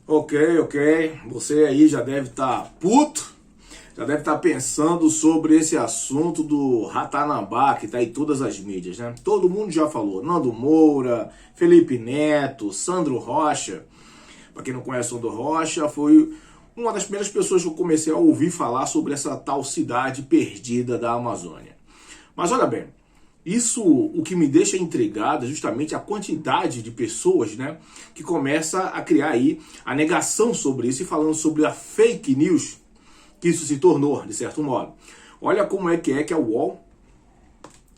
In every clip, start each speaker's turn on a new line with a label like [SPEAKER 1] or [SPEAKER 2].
[SPEAKER 1] Ok. Você aí já deve estar puto, já deve estar pensando sobre esse assunto do Ratanabá, que está em todas as mídias, né? Todo mundo já falou. Nando Moura, Felipe Neto, Sandro Rocha. Para quem não conhece o Sandro Rocha, foi uma das primeiras pessoas que eu comecei a ouvir falar sobre essa tal cidade perdida da Amazônia. Mas olha bem, isso o que me deixa intrigado é justamente a quantidade de pessoas, né, que começa a criar aí a negação sobre isso e falando sobre a fake news que isso se tornou, de certo modo. Olha como é que a UOL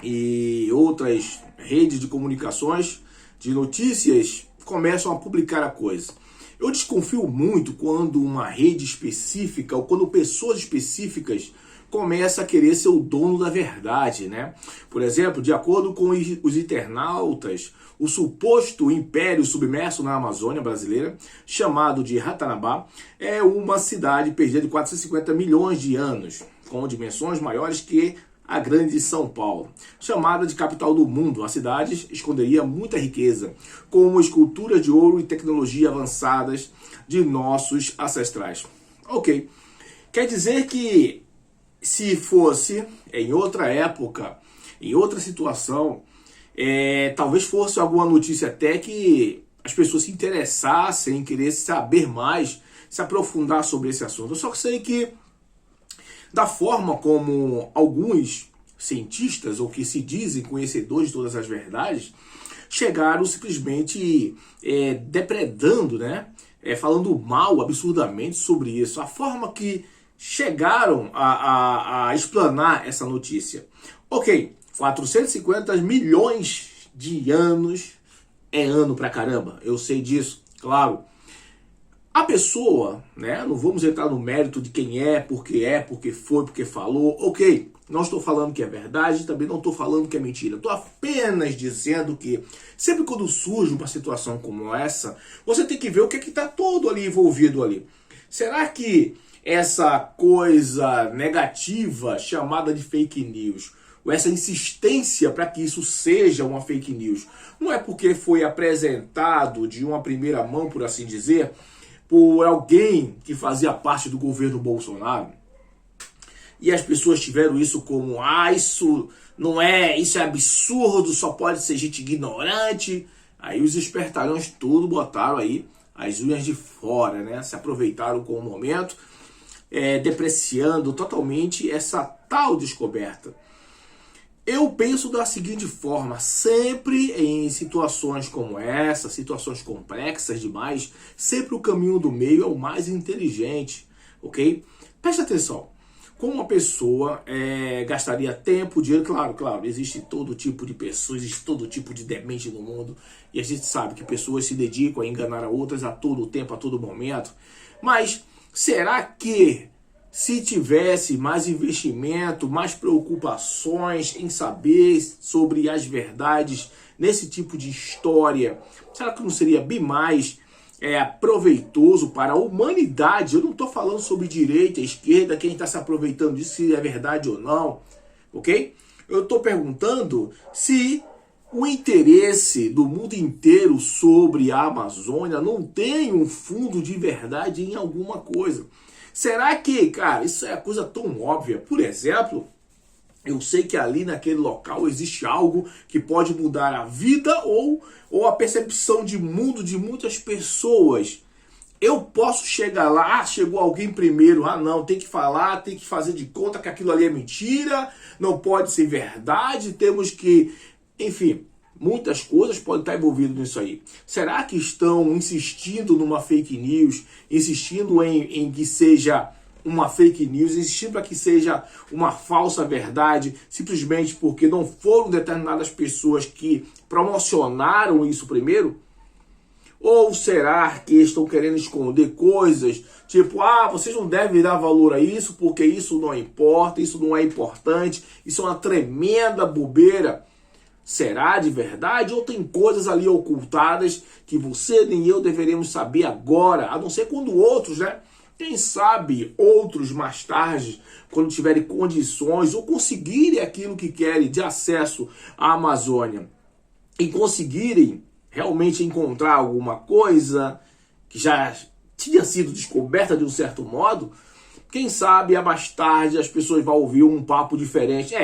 [SPEAKER 1] e outras redes de comunicações, de notícias, começam a publicar a coisa. Eu desconfio muito quando uma rede específica ou quando pessoas específicas começam a querer ser o dono da verdade, né? Por exemplo, de acordo com os internautas, o suposto império submerso na Amazônia brasileira, chamado de Ratanabá, é uma cidade perdida de 450 milhões de anos, com dimensões maiores que a grande São Paulo. Chamada de capital do mundo, a cidade esconderia muita riqueza, como esculturas de ouro e tecnologia avançadas de nossos ancestrais. Ok, quer dizer que se fosse em outra época, em outra situação, talvez fosse alguma notícia até que as pessoas se interessassem em querer saber mais, se aprofundar sobre esse assunto. Eu só sei que da forma como alguns cientistas, ou que se dizem conhecedores de todas as verdades, chegaram simplesmente depredando, né? Falando mal, absurdamente sobre isso. A forma que chegaram a explanar essa notícia. Ok, 450 milhões de anos é ano pra caramba, eu sei disso, claro. A pessoa, né, não vamos entrar no mérito de quem é, porque foi, porque falou, ok, não estou falando que é verdade, também não estou falando que é mentira. Estou apenas dizendo que sempre quando surge uma situação como essa, você tem que ver o que está todo ali envolvido ali. Será que essa coisa negativa chamada de fake news, ou essa insistência para que isso seja uma fake news, não é porque foi apresentado de uma primeira mão, por assim dizer, por alguém que fazia parte do governo Bolsonaro, e as pessoas tiveram isso como, isso não é, isso é absurdo, só pode ser gente ignorante. Aí os espertalhões tudo botaram aí as unhas de fora, né? Se aproveitaram com o momento, depreciando totalmente essa tal descoberta. Eu penso da seguinte forma, sempre em situações como essa, situações complexas demais, sempre o caminho do meio é o mais inteligente, ok? Preste atenção, como uma pessoa gastaria tempo, dinheiro, claro, existe todo tipo de pessoas, existe todo tipo de demente no mundo, e a gente sabe que pessoas se dedicam a enganar a outras a todo tempo, a todo momento, mas será que se tivesse mais investimento, mais preocupações em saber sobre as verdades nesse tipo de história, será que não seria bem mais proveitoso para a humanidade? Eu não estou falando sobre direita, esquerda, quem está se aproveitando disso, se é verdade ou não, ok? Eu estou perguntando se o interesse do mundo inteiro sobre a Amazônia não tem um fundo de verdade em alguma coisa. Será que, cara, isso é coisa tão óbvia? Por exemplo, eu sei que ali naquele local existe algo que pode mudar a vida ou a percepção de mundo de muitas pessoas. Eu posso chegar lá, chegou alguém primeiro, não, tem que falar, tem que fazer de conta que aquilo ali é mentira, não pode ser verdade, temos que, enfim, muitas coisas podem estar envolvidas nisso aí. Será que estão insistindo numa fake news, insistindo em que seja uma fake news, insistindo para que seja uma falsa verdade, simplesmente porque não foram determinadas pessoas que promocionaram isso primeiro? Ou será que estão querendo esconder coisas, tipo, vocês não devem dar valor a isso porque isso não importa, isso não é importante, isso é uma tremenda bobeira? Será de verdade ou tem coisas ali ocultadas que você nem eu deveremos saber agora, a não ser quando outros, né? Quem sabe outros mais tarde, quando tiverem condições ou conseguirem aquilo que querem de acesso à Amazônia e conseguirem realmente encontrar alguma coisa que já tinha sido descoberta de um certo modo, quem sabe mais tarde as pessoas vão ouvir um papo diferente.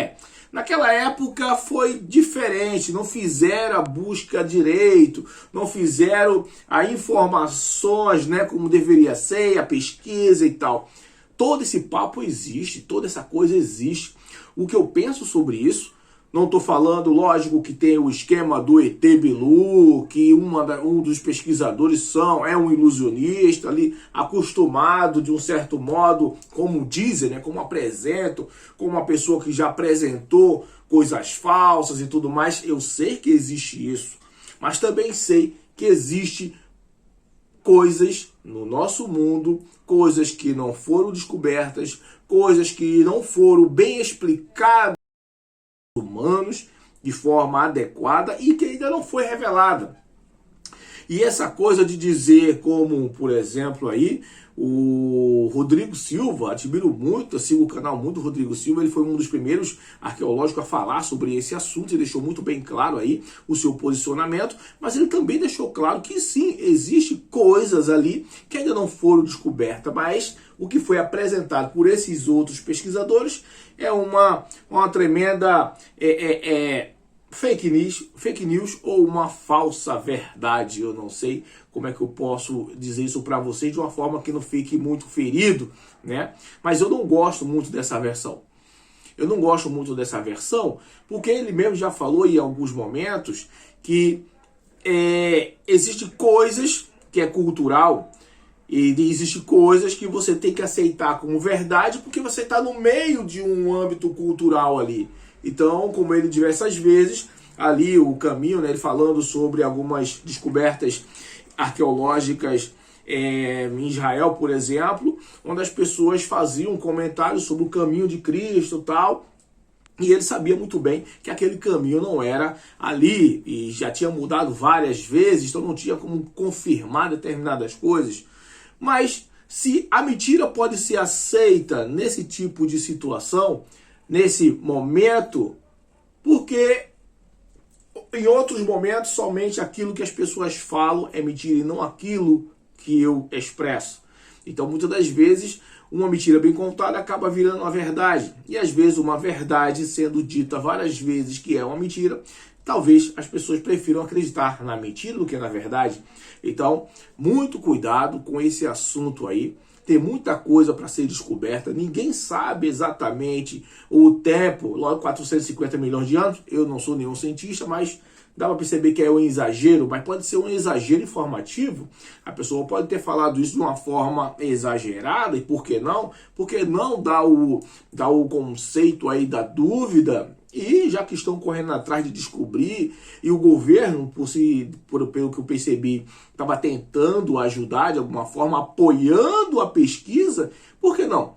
[SPEAKER 1] Naquela época foi diferente, não fizeram a busca direito, não fizeram as informações, né, como deveria ser, a pesquisa e tal. Todo esse papo existe, toda essa coisa existe. O que eu penso sobre isso, não estou falando, lógico, que tem o esquema do ET Bilu, que um dos pesquisadores é um ilusionista ali, acostumado de um certo modo, como dizem, né, como apresentam, como uma pessoa que já apresentou coisas falsas e tudo mais. Eu sei que existe isso, mas também sei que existe coisas no nosso mundo, coisas que não foram descobertas, coisas que não foram bem explicadas humanos de forma adequada e que ainda não foi revelada. E essa coisa de dizer, como por exemplo aí, o Rodrigo Silva, admiro muito, eu sigo o canal muito do Rodrigo Silva, ele foi um dos primeiros arqueológicos a falar sobre esse assunto e deixou muito bem claro aí o seu posicionamento, mas ele também deixou claro que sim, existe coisas ali que ainda não foram descobertas, mas o que foi apresentado por esses outros pesquisadores é uma tremenda fake news ou uma falsa verdade. Eu não sei como é que eu posso dizer isso para vocês de uma forma que não fique muito ferido, né? Mas eu não gosto muito dessa versão. Eu não gosto muito dessa versão porque ele mesmo já falou em alguns momentos que existem coisas que é cultural e existem coisas que você tem que aceitar como verdade porque você está no meio de um âmbito cultural ali. Então, como ele diversas vezes, ali o caminho, né, ele falando sobre algumas descobertas arqueológicas em Israel, por exemplo, onde as pessoas faziam comentários sobre o caminho de Cristo e tal, e ele sabia muito bem que aquele caminho não era ali, e já tinha mudado várias vezes, então não tinha como confirmar determinadas coisas. Mas se a mentira pode ser aceita nesse tipo de situação, nesse momento, porque em outros momentos somente aquilo que as pessoas falam é mentira e não aquilo que eu expresso. Então muitas das vezes uma mentira bem contada acaba virando uma verdade. E às vezes uma verdade sendo dita várias vezes que é uma mentira, talvez as pessoas prefiram acreditar na mentira do que na verdade. Então, muito cuidado com esse assunto aí. Tem muita coisa para ser descoberta, ninguém sabe exatamente o tempo, logo 450 milhões de anos, eu não sou nenhum cientista, mas dá para perceber que é um exagero, mas pode ser um exagero informativo, a pessoa pode ter falado isso de uma forma exagerada, e por que não? Porque não dá o conceito aí da dúvida. E já que estão correndo atrás de descobrir, e o governo, pelo que eu percebi, estava tentando ajudar de alguma forma, apoiando a pesquisa, por que não?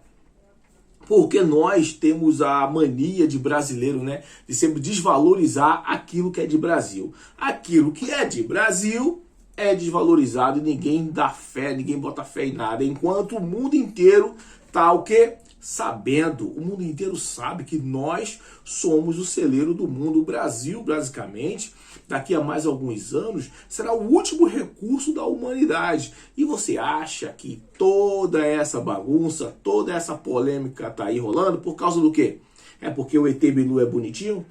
[SPEAKER 1] Porque nós temos a mania de brasileiro, né, de sempre desvalorizar aquilo que é de Brasil. Aquilo que é de Brasil é desvalorizado e ninguém dá fé, ninguém bota fé em nada, enquanto o mundo inteiro tá o quê? Sabendo, o mundo inteiro sabe que nós somos o celeiro do mundo. O Brasil, basicamente, daqui a mais alguns anos, será o último recurso da humanidade. E você acha que toda essa bagunça, toda essa polêmica tá aí rolando por causa do quê? É porque o ET Bilu é bonitinho?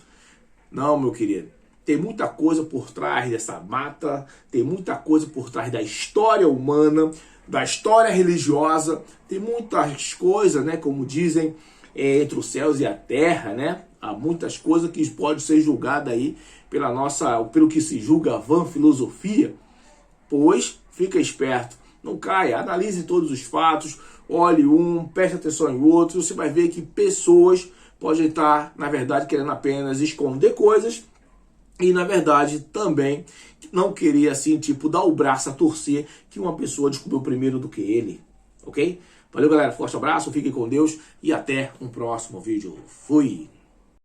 [SPEAKER 1] Não, meu querido. Tem muita coisa por trás dessa mata, tem muita coisa por trás da história humana, da história religiosa, tem muitas coisas, né, como dizem, entre os céus e a terra, né? Há muitas coisas que podem ser julgadas aí pelo que se julga a vã filosofia. Pois, fica esperto, não caia, analise todos os fatos, olhe preste atenção em outro, você vai ver que pessoas podem estar, na verdade, querendo apenas esconder coisas e, na verdade, também não querer, assim, tipo, dar o braço a torcer que uma pessoa descobriu primeiro do que ele, ok? Valeu, galera. Forte abraço, fiquem com Deus e até um próximo vídeo. Fui!